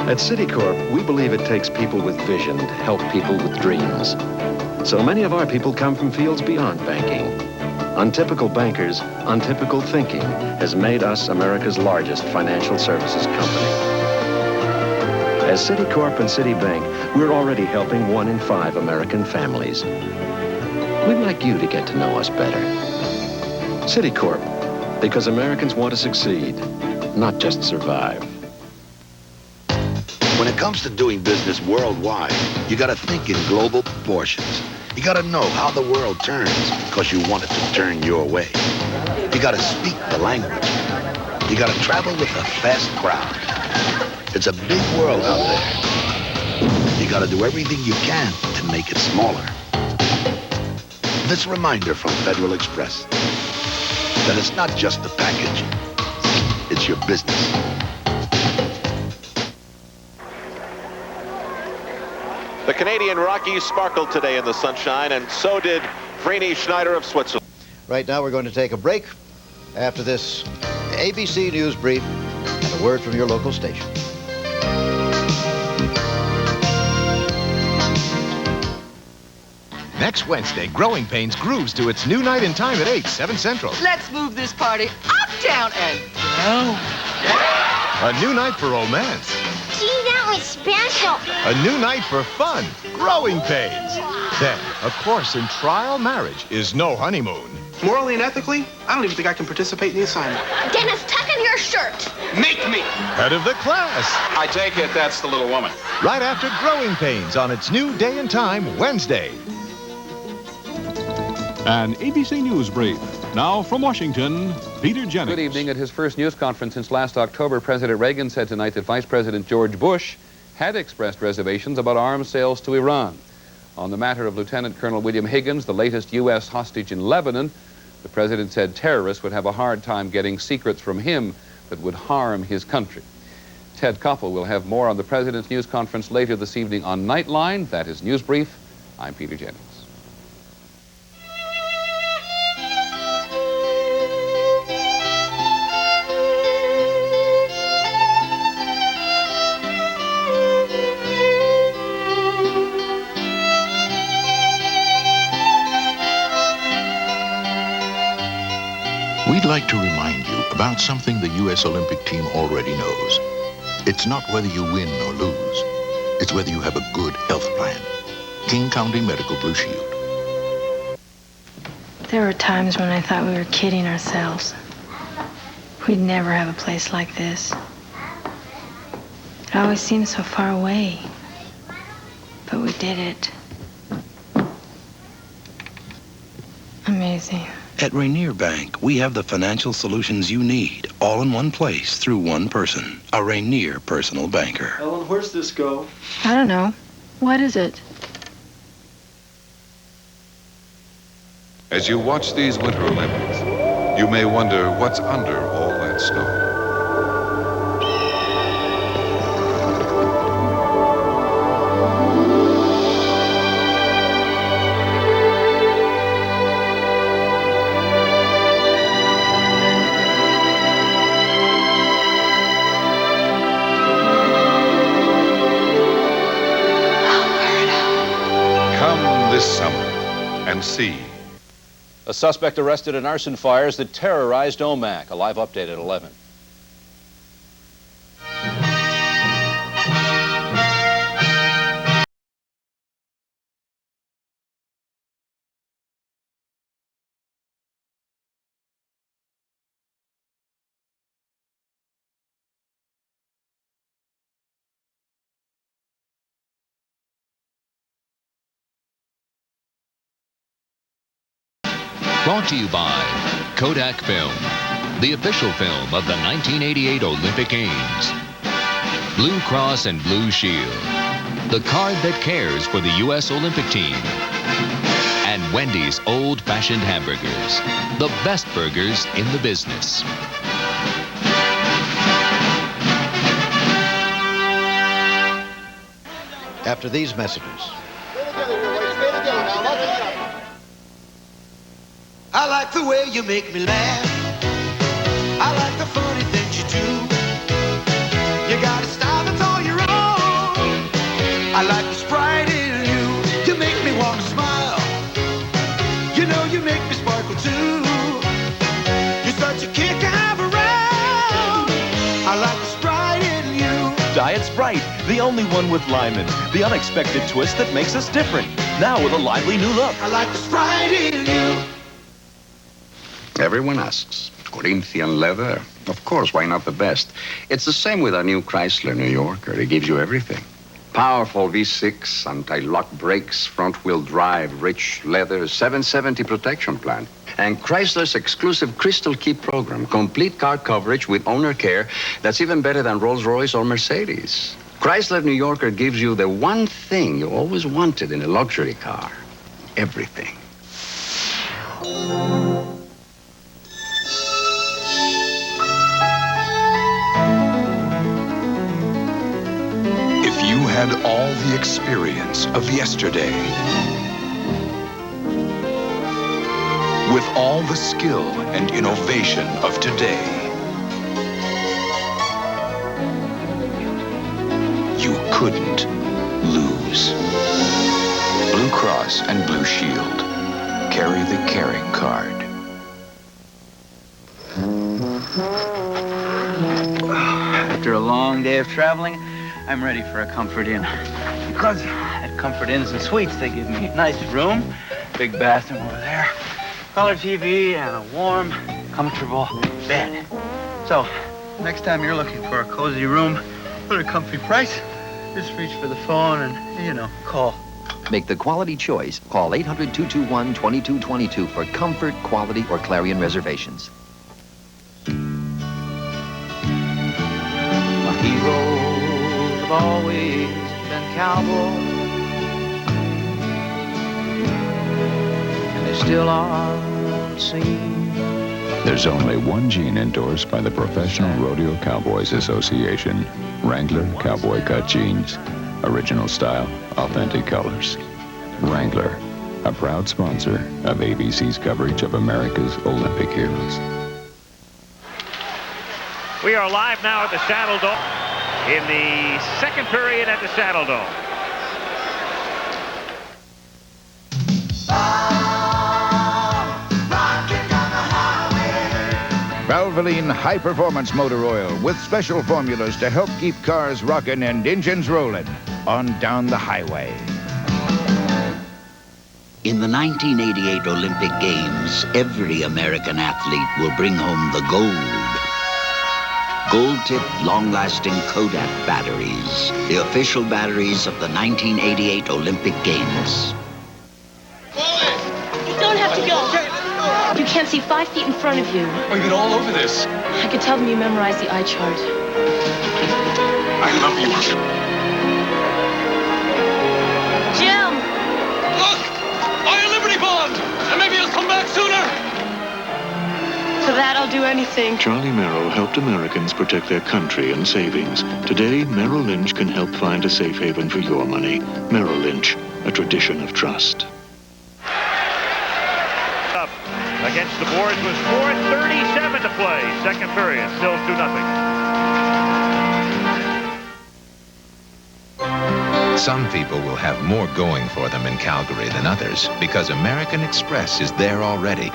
At Citicorp, we believe it takes people with vision to help people with dreams. So many of our people come from fields beyond banking. Untypical bankers, untypical thinking has made us America's largest financial services company. As Citicorp and Citibank, we're already helping 1 in 5 American families. We'd like you to get to know us better. Citicorp, because Americans want to succeed, not just survive. When it comes to doing business worldwide, you gotta think in global proportions. You gotta know how the world turns because you want it to turn your way. You gotta speak the language. You gotta travel with a fast crowd. It's a big world out there. You gotta do everything you can to make it smaller. This reminder from Federal Express that it's not just a package, it's your business. The Canadian Rockies sparkled today in the sunshine, and so did Vreni Schneider of Switzerland. Right now, we're going to take a break. After this ABC News Brief and a word from your local station. Next Wednesday, Growing Pains grooves to its new night and time at 8, 7 Central. Let's move this party up, down, and down. A new night for romance. Gee, that was special. A new night for fun. Growing Pains. Then, a course in trial marriage is no honeymoon. Morally and ethically, I don't even think I can participate in the assignment. Dennis, tuck in your shirt. Make me! Head of the class. I take it that's the little woman. Right after Growing Pains on its new day and time, Wednesday. An ABC News Brief. Now from Washington, Peter Jennings. Good evening. At his first news conference since last October, President Reagan said tonight that Vice President George Bush had expressed reservations about arms sales to Iran. On the matter of Lieutenant Colonel William Higgins, the latest U.S. hostage in Lebanon, the president said terrorists would have a hard time getting secrets from him that would harm his country. Ted Koppel will have more on the president's news conference later this evening on Nightline. That is News Brief. I'm Peter Jennings. We'd like to remind you about something the U.S. Olympic team already knows. It's not whether you win or lose. It's whether you have a good health plan. King County Medical Blue Shield. There were times when I thought we were kidding ourselves. We'd never have a place like this. It always seemed so far away. But we did it. Amazing. At Rainier Bank, we have the financial solutions you need, all in one place through one person, a Rainier personal banker. Ellen, where's this go? I don't know. What is it? As you watch these Winter Olympics, you may wonder what's under all that snow. This summer and see. A suspect arrested in arson fires that terrorized Omak. A live update at 11. Brought to you by Kodak Film, the official film of the 1988 Olympic Games. Blue Cross and Blue Shield, the card that cares for the U.S. Olympic team. And Wendy's old-fashioned hamburgers, the best burgers in the business. After these messages. I like the way you make me laugh. I like the funny things you do. You got a style that's all your own. Diet Sprite, the only one with lemon. The unexpected twist that makes us different. Now with a lively new look. I like the Sprite in you. Everyone asks, Corinthian leather? Of course, why not the best? It's the same with our new Chrysler New Yorker. It gives you everything. Powerful V6, anti-lock brakes, front-wheel drive, rich leather, 770 protection plan. And Chrysler's exclusive Crystal Key program, complete car coverage with owner care that's even better than Rolls-Royce or Mercedes. Chrysler New Yorker gives you the one thing you always wanted in a luxury car. Everything. If you had all the experience of yesterday, with all the skill and innovation of today, you couldn't lose. Blue Cross and Blue Shield. Carry the caring card. After a long day of traveling, I'm ready for a Comfort Inn. Because at Comfort Inns and Suites, they give me a nice room, big bathroom over there, color TV, and a warm, comfortable bed. So, next time you're looking for a cozy room at a comfy price, just reach for the phone and, you know, call. Make the quality choice. Call 800-221-2222 for comfort, quality, or Clarion reservations. My heroes have always been cowboys, and they still are unseen. There's only one gene endorsed by the Professional Rodeo Cowboys Association. Wrangler Cowboy Cut Jeans. Original style, authentic colors. Wrangler, a proud sponsor of ABC's coverage of America's Olympic heroes. We are live now at the Saddle Dome in the second period at the Saddle Dome. Valvoline High Performance Motor Oil with special formulas to help keep cars rocking and engines rolling on down the highway. In the 1988 Olympic Games, every American athlete will bring home the gold. Gold-tipped, long-lasting Kodak batteries, the official batteries of the 1988 Olympic Games. You don't have to go. You can't see 5 feet in front of you. We've been all over this. I could tell them you memorized the eye chart. I love you. Jim! Look! Buy a Liberty Bond! And maybe he'll come back sooner! For that, I'll do anything. Charlie Merrill helped Americans protect their country and savings. Today, Merrill Lynch can help find a safe haven for your money. Merrill Lynch, a tradition of trust. Up against the boards was 4:37 to play. Second period, still 2-0. Some people will have more going for them in Calgary than others because American Express is there already,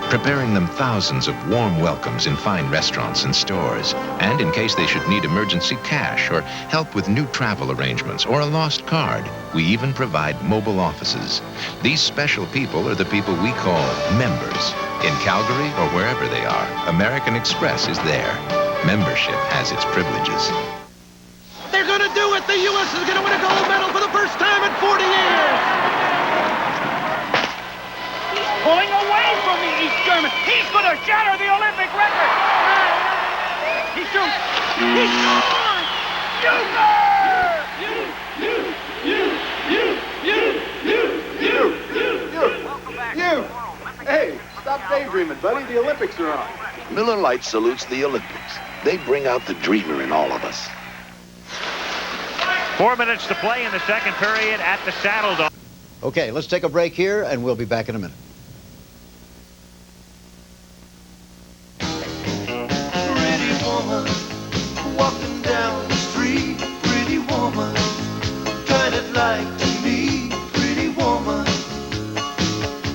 preparing them thousands of warm welcomes in fine restaurants and stores. And in case they should need emergency cash or help with new travel arrangements or a lost card, we even provide mobile offices. These special people are the people we call members. In Calgary or wherever they are, American Express is there. Membership has its privileges. They're going to do it! The U.S. is going to win a gold medal for the first time in 40 years! Pulling away from the East German. He's going to shatter the Olympic record. He shoots. He scores! You! Hey, stop daydreaming, buddy. The Olympics are on. Miller Lite salutes the Olympics. They bring out the dreamer in all of us. 4 minutes to play in the second period at the Saddle Dome. Okay, let's take a break here, and we'll be back in a minute. Pretty woman, walking down the street. Pretty woman, kind of like to me. Pretty woman,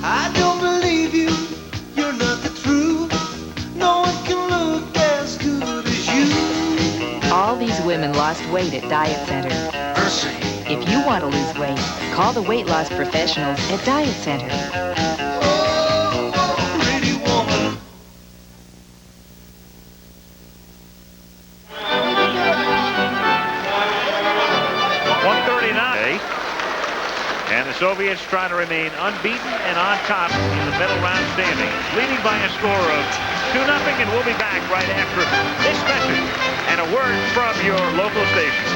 I don't believe you. You're not the truth. No one can look as good as you. these women lost weight at Diet Center. Mercy. If you want to lose weight, call the weight loss professionals at Diet Center. Pretty woman. And the Soviets trying to remain unbeaten and on top in the middle round standings, leading by a score of 2-0, and we'll be back right after this message and a word from your local station.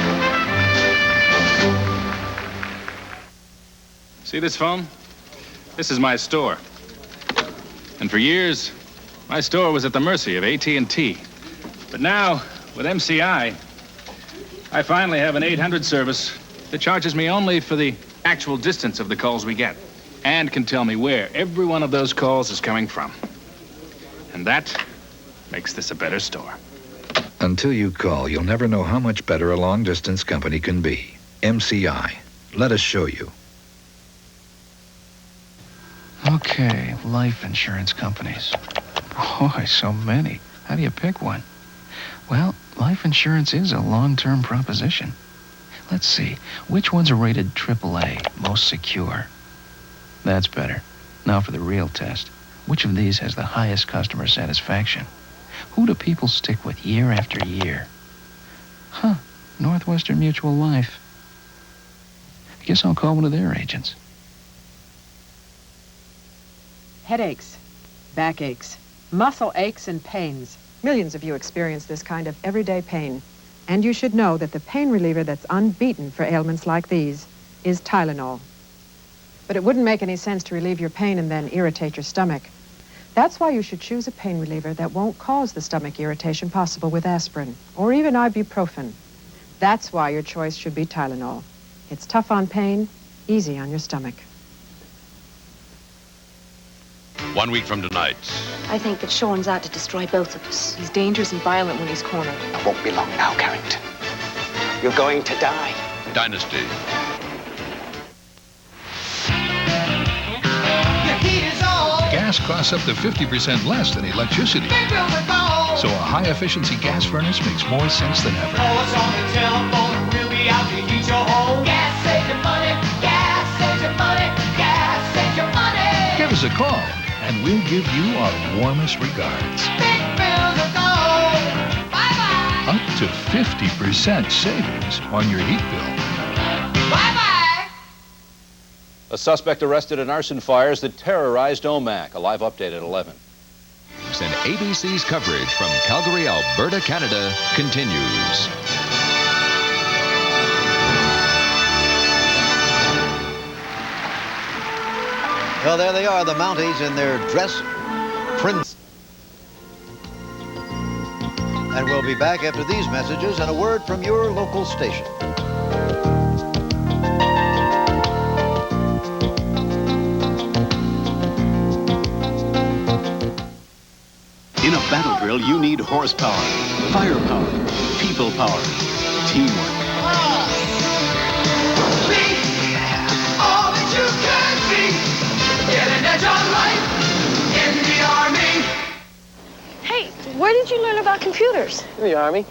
See this phone? This is my store. And for years, my store was at the mercy of AT&T. But now, with MCI, I finally have an 800 service that charges me only for the actual distance of the calls we get, and can tell me where every one of those calls is coming from. And that makes this a better store. Until you call, you'll never know how much better a long-distance company can be. MCI. Let us show you. Okay, life insurance companies. Boy, so many. How do you pick one? Well, life insurance is a long-term proposition. Let's see, which ones are rated AAA, most secure? That's better. Now for the real test. Which of these has the highest customer satisfaction? Who do people stick with year after year? Huh, Northwestern Mutual Life. I guess I'll call one of their agents. Headaches, backaches, muscle aches and pains. Millions of you experience this kind of everyday pain. And you should know that the pain reliever that's unbeaten for ailments like these is Tylenol. But it wouldn't make any sense to relieve your pain and then irritate your stomach. That's why you should choose a pain reliever that won't cause the stomach irritation possible with aspirin or even ibuprofen. That's why your choice should be Tylenol. It's tough on pain, easy on your stomach. 1 week from tonight. I think that Sean's out to destroy both of us. He's dangerous and violent when he's cornered. It won't be long now, Carrington. You're going to die. Dynasty. Gas costs up to 50% less than electricity. So a high-efficiency gas furnace makes more sense than ever. Call us on the telephone, we'll be out to heat your home. Gas saves you money, gas saves you money, gas saves you money. Give us a call, and we'll give you our warmest regards. Big bills are gone. Bye-bye. Up to 50% savings on your heat bill. Bye-bye. A suspect arrested in arson fires that terrorized Omak. A live update at 11. And ABC's coverage from Calgary, Alberta, Canada continues. Well, there they are, the Mounties in their dress prints. And we'll be back after these messages and a word from your local station. In a battle drill, you need horsepower, firepower, people power, teamwork. All that you can be. Get an edge on life in the Army. Hey, where did you learn about computers? In the Army.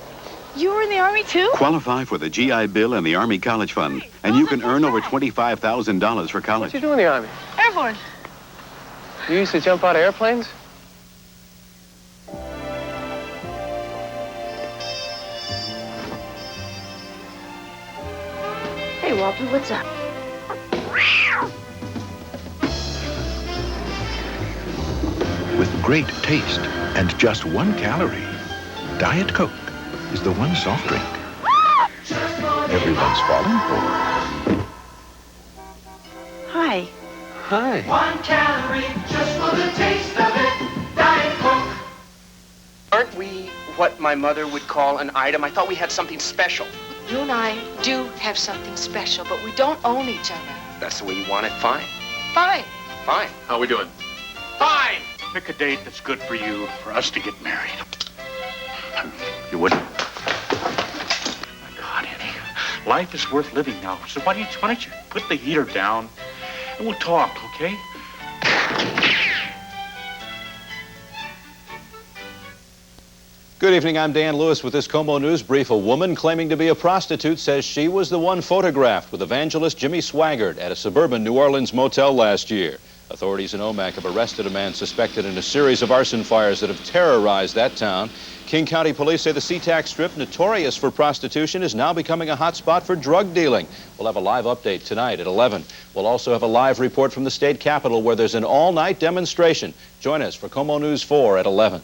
You were in the Army, too? Qualify for the GI Bill and the Army College Fund, and you can earn over $25,000 for college. What you do in the Army? Airborne. You used to jump out of airplanes? Hey, Walter, what's up? With great taste and just 1 calorie, Diet Coke is the one soft drink everyone's falling for. Hi. Hi. 1 calorie just for the taste of it. Diet Coke. Aren't we what my mother would call an item? I thought we had something special. You and I do have something special, but we don't own each other. That's the way you want it? Fine. Fine. Fine. How we doing? Fine. Pick a date that's good for you, for us to get married. You wouldn't? My God, Annie. Life is worth living now. So why don't you put the heater down and we'll talk, okay? Good evening, I'm Dan Lewis with this Como News Brief. A woman claiming to be a prostitute says she was the one photographed with evangelist Jimmy Swaggart at a suburban New Orleans motel last year. Authorities in Omak have arrested a man suspected in a series of arson fires that have terrorized that town. King County Police say the SeaTac Strip, notorious for prostitution, is now becoming a hot spot for drug dealing. We'll have a live update tonight at 11. We'll also have a live report from the state capitol where there's an all-night demonstration. Join us for Como News 4 at 11.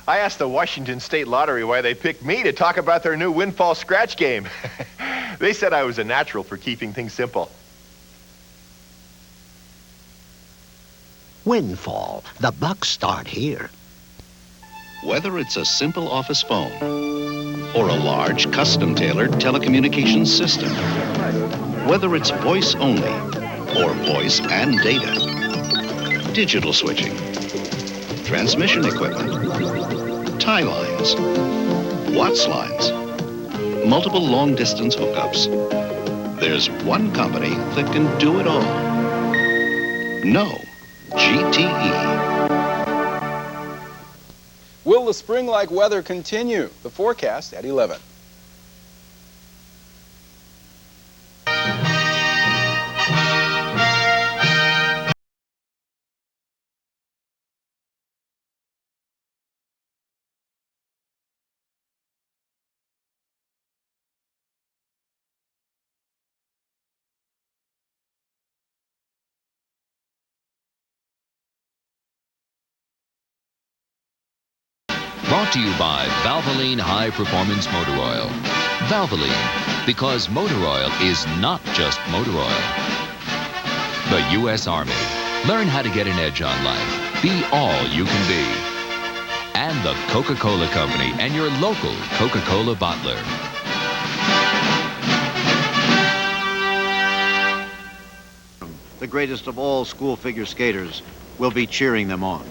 I asked the Washington State Lottery why they picked me to talk about their new windfall scratch game. They said I was a natural for keeping things simple. Windfall. The bucks start here. Whether it's a simple office phone or a large, custom-tailored telecommunications system, whether it's voice only or voice and data, digital switching, transmission equipment, tie lines, Watts lines, multiple long-distance hookups. There's one company that can do it all. No, GTE. Will the spring-like weather continue? The forecast at 11. Brought to you by Valvoline High Performance Motor Oil. Valvoline, because motor oil is not just motor oil. The U.S. Army. Learn how to get an edge on life. Be all you can be. And the Coca-Cola Company and your local Coca-Cola bottler. The greatest of all school figure skaters will be cheering them on.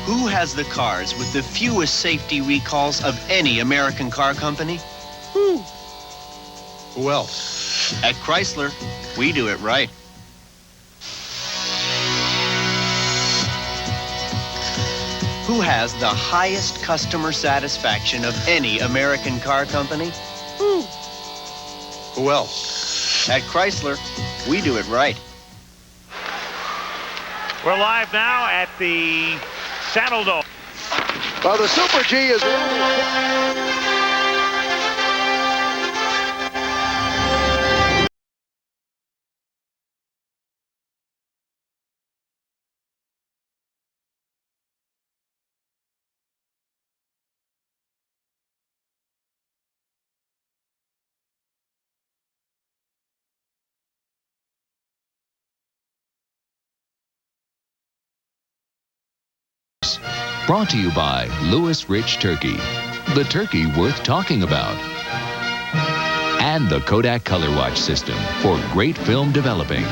Who has the cars with the fewest safety recalls of any American car company? Who else? At Chrysler, we do it right. Who has the highest customer satisfaction of any American car company? Who else? At Chrysler, we do it right. We're live now at the Saddle Dome. Well, the Super G is... Brought to you by Lewis Rich Turkey, the turkey worth talking about. And the Kodak Color Watch System for great film developing.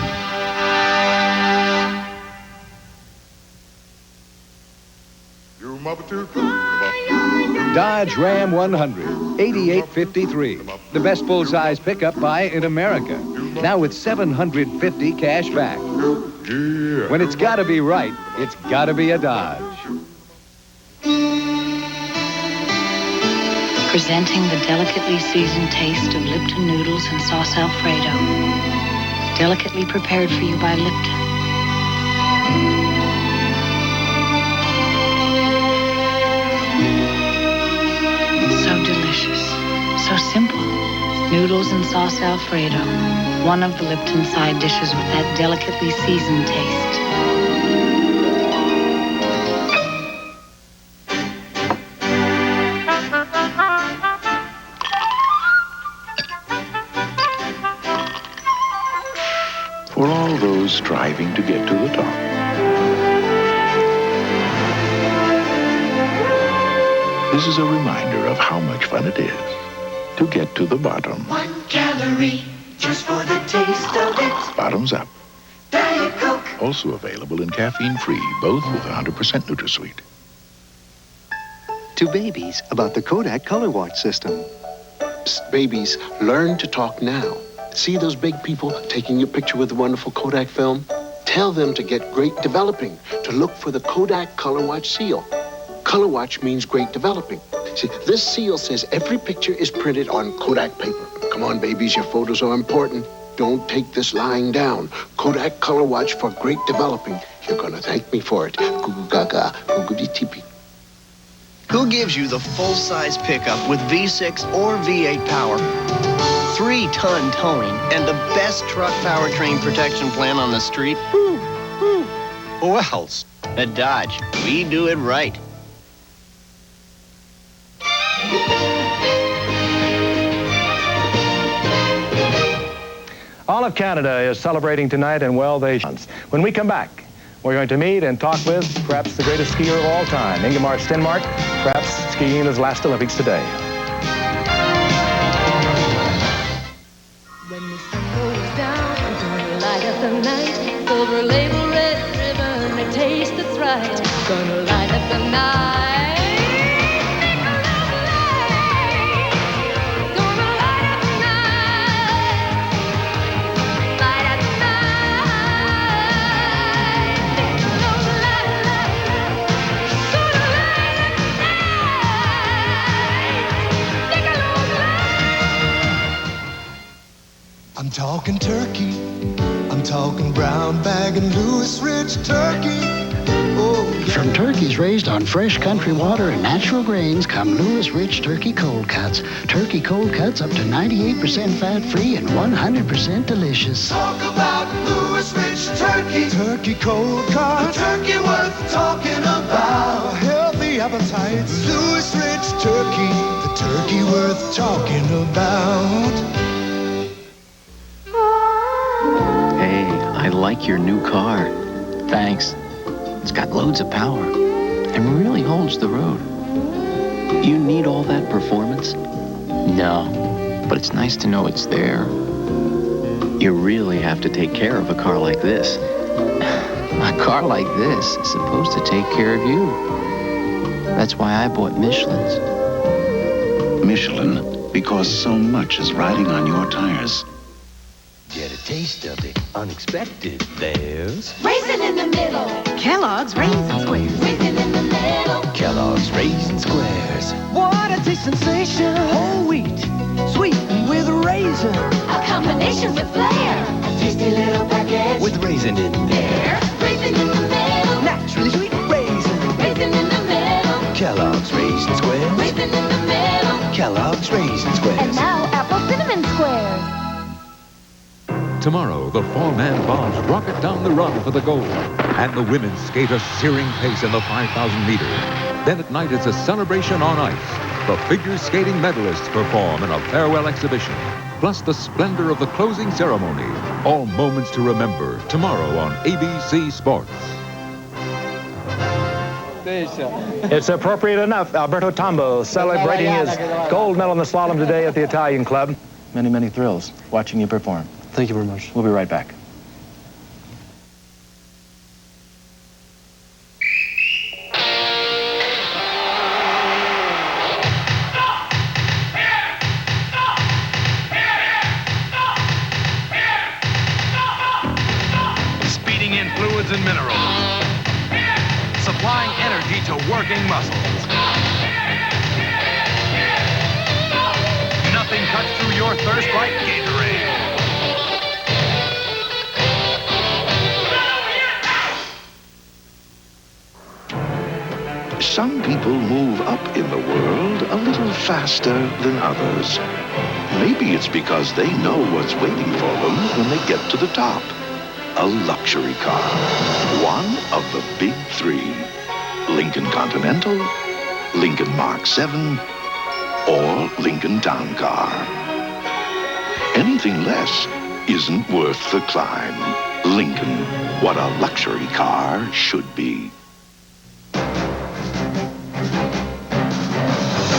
Dodge Ram 100, 8853. The best full-size pickup buy in America. Now with $750 cash back. When it's got to be right, it's got to be a Dodge. Presenting the delicately seasoned taste of Lipton noodles and sauce Alfredo. Delicately prepared for you by Lipton. So delicious, so simple. Noodles and sauce Alfredo. One of the Lipton side dishes with that delicately seasoned taste. For all those striving to get to the top. This is a reminder of how much fun it is to get to the bottom. 1 calorie, just for the taste of it. Bottoms up. Diet Coke. Also available in caffeine-free, both with 100% NutraSweet. To babies about the Kodak Color Watch System. Psst, babies, learn to talk now. See those big people taking your picture with the wonderful Kodak film? Tell them to get great developing, to look for the Kodak Color Watch seal. Color Watch means great developing. See, this seal says every picture is printed on Kodak paper. Come on, babies, your photos are important. Don't take this lying down. Kodak Color Watch for great developing. You're gonna thank me for it. Goo gaga, googity tippy. Who gives you the full-size pickup with V6 or V8 power, 3-ton towing, and the best truck powertrain protection plan on the street? Who else? At Dodge, we do it right. All of Canada is celebrating tonight, and well, when we come back, we're going to meet and talk with perhaps the greatest skier of all time, Ingemar Stenmark, perhaps skiing in his last Olympics today. When the sun goes down, I'm gonna light up the night. Silver label, red ribbon, a taste that's right. Gonna light up the night. I'm talking turkey, I'm talking brown bag and Louis Rich turkey. Oh, yeah. From turkeys raised on fresh country water and natural grains come Louis Rich Turkey Cold Cuts. Turkey Cold Cuts up to 98% fat-free and 100% delicious. Talk about Louis Rich turkey. Turkey Cold Cuts. The turkey worth talking about. For healthy appetites. Louis Rich turkey. The turkey worth talking about. I like your new car. Thanks. It's got loads of power and really holds the road. You need all that performance? No, but it's nice to know it's there. You really have to take care of a car like this. A car like this is supposed to take care of you. That's why I bought Michelin's. Michelin, because so much is riding on your tires. Get a taste of the unexpected. There's Raisin in the middle. Kellogg's Raisin Squares. Raisin in the middle. Kellogg's Raisin Squares. What a taste sensation. Whole wheat, sweetened with raisin. A combination with flair. A tasty little package with raisin in there. Raisin in the middle. Naturally sweet raisin. Raisin in the middle. Kellogg's Raisin Squares. Raisin in the middle. Kellogg's Raisin Squares. And now apple cinnamon squares. Tomorrow, the four-man bombs rocket down the run for the gold. And the women skate a searing pace in the 5,000 meters. Then at night, it's a celebration on ice. The figure skating medalists perform in a farewell exhibition. Plus the splendor of the closing ceremony. All moments to remember tomorrow on ABC Sports. It's appropriate enough. Alberto Tombo celebrating his gold medal in the slalom today at the Italian Club. Many, many thrills watching you perform. Thank you very much. We'll be right back. Speeding in fluids and minerals. Supplying energy to working muscles. Nothing cuts through your thirst like Gatorade. Some people move up in the world a little faster than others. Maybe it's because they know what's waiting for them when they get to the top. A luxury car. One of the big three. Lincoln Continental, Lincoln Mark 7, or Lincoln Town Car. Anything less isn't worth the climb. Lincoln, what a luxury car should be.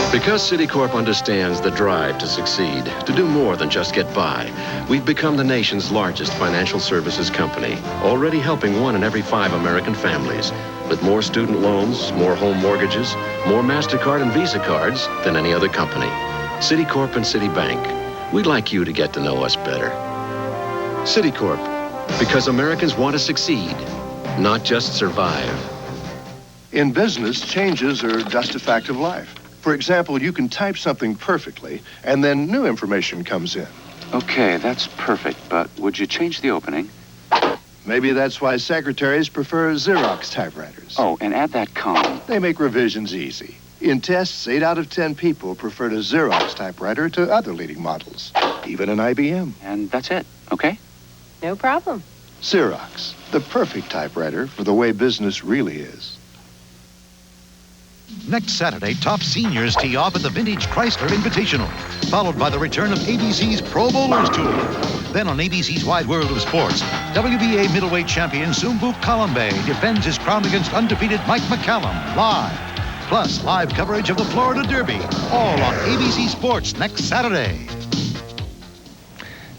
Because Citicorp understands the drive to succeed, to do more than just get by, we've become the nation's largest financial services company, already helping 1 in every 5 American families, with more student loans, more home mortgages, more MasterCard and Visa cards than any other company. Citicorp and Citibank, we'd like you to get to know us better. Citicorp, because Americans want to succeed, not just survive. In business, changes are just a fact of life. For example, you can type something perfectly, and then new information comes in. Okay, that's perfect, but would you change the opening? Maybe that's why secretaries prefer Xerox typewriters. Oh, and add that comma. They make revisions easy. In tests, 8 out of 10 people preferred a Xerox typewriter to other leading models, even an IBM. And that's it, okay? No problem. Xerox, the perfect typewriter for the way business really is. Next Saturday, top seniors tee off at the Vintage Chrysler Invitational, followed by the return of ABC's Pro Bowlers Tour. Then on ABC's Wide World of Sports, WBA middleweight champion Sumbu Kalambe defends his crown against undefeated Mike McCallum live. Plus, live coverage of the Florida Derby, all on ABC Sports next Saturday.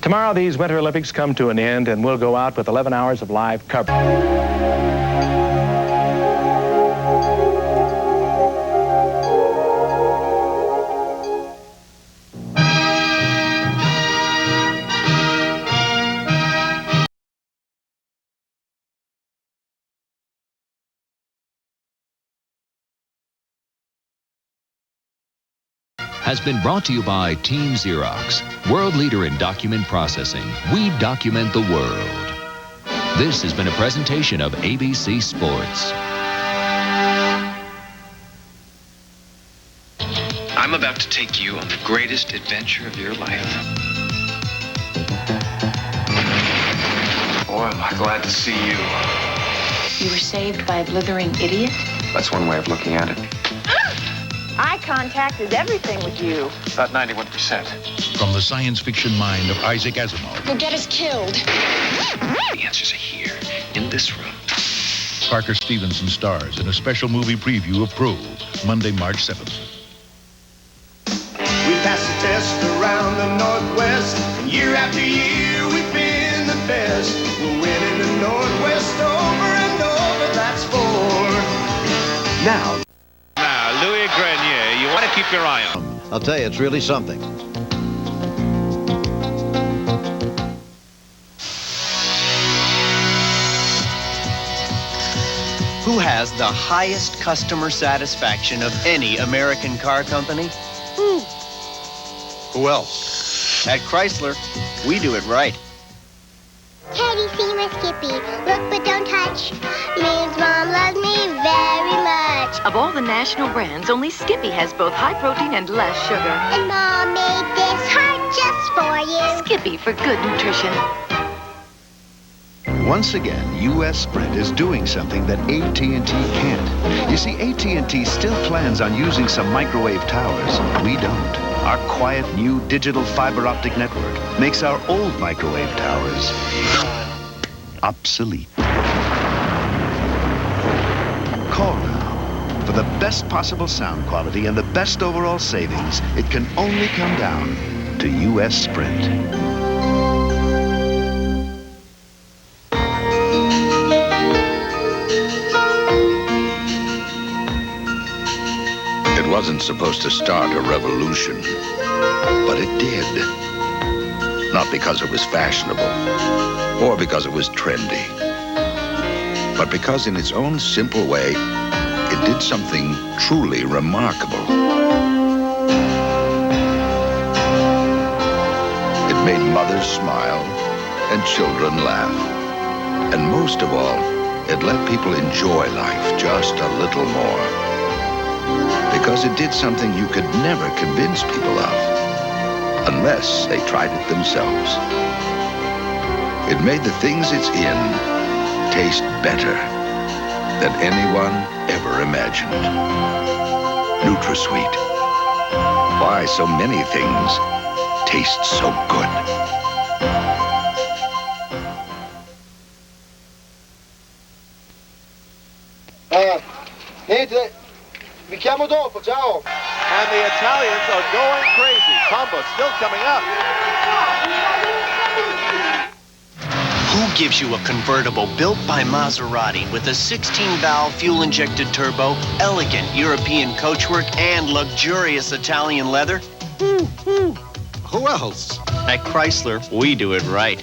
Tomorrow, these Winter Olympics come to an end, and we'll go out with 11 hours of live coverage. Has been brought to you by Team Xerox, world leader in document processing. We document the world. This has been a presentation of ABC Sports. I'm about to take you on the greatest adventure of your life. Boy, am I glad to see you. You were saved by a blithering idiot? That's one way of looking at it. Eye contact is everything with you. About 91%. From the science fiction mind of Isaac Asimov, You'll get us killed. The answers are here, in this room. Parker Stevenson stars in a special movie preview of Probe, Monday, March 7th. We pass the test around the Northwest, and year after year we've been the best. We're winning the Northwest over and over, that's for now. Louis Grenier, you want to keep your eye on. I'll tell you, it's really something. Who has the highest customer satisfaction of any American car company? Who else? At Chrysler, we do it right. Teddy, see my Skippy. Look but don't touch. Means Mom loves me very much. Of all the national brands, only Skippy has both high protein and less sugar. And Mom made this heart just for you. Skippy for good nutrition. Once again, U.S. Sprint is doing something that AT&T can't. You see, AT&T still plans on using some microwave towers. We don't. Our quiet new digital fiber optic network makes our old microwave towers obsolete. Call now. For the best possible sound quality and the best overall savings, it can only come down to U.S. Sprint. It wasn't supposed to start a revolution, but it did. Not because it was fashionable, or because it was trendy, but because in its own simple way, it did something truly remarkable. It made mothers smile and children laugh. And most of all, it let people enjoy life just a little more. Because it did something you could never convince people of, unless they tried it themselves. It made the things it's in taste better than anyone ever imagined. NutraSweet. Why so many things taste so good. Niente, vi chiamo dopo, ciao. And the Italians are going crazy. Tomba still coming up. Who gives you a convertible built by Maserati with a 16-valve fuel-injected turbo, elegant European coachwork, and luxurious Italian leather? Who else? At Chrysler, we do it right.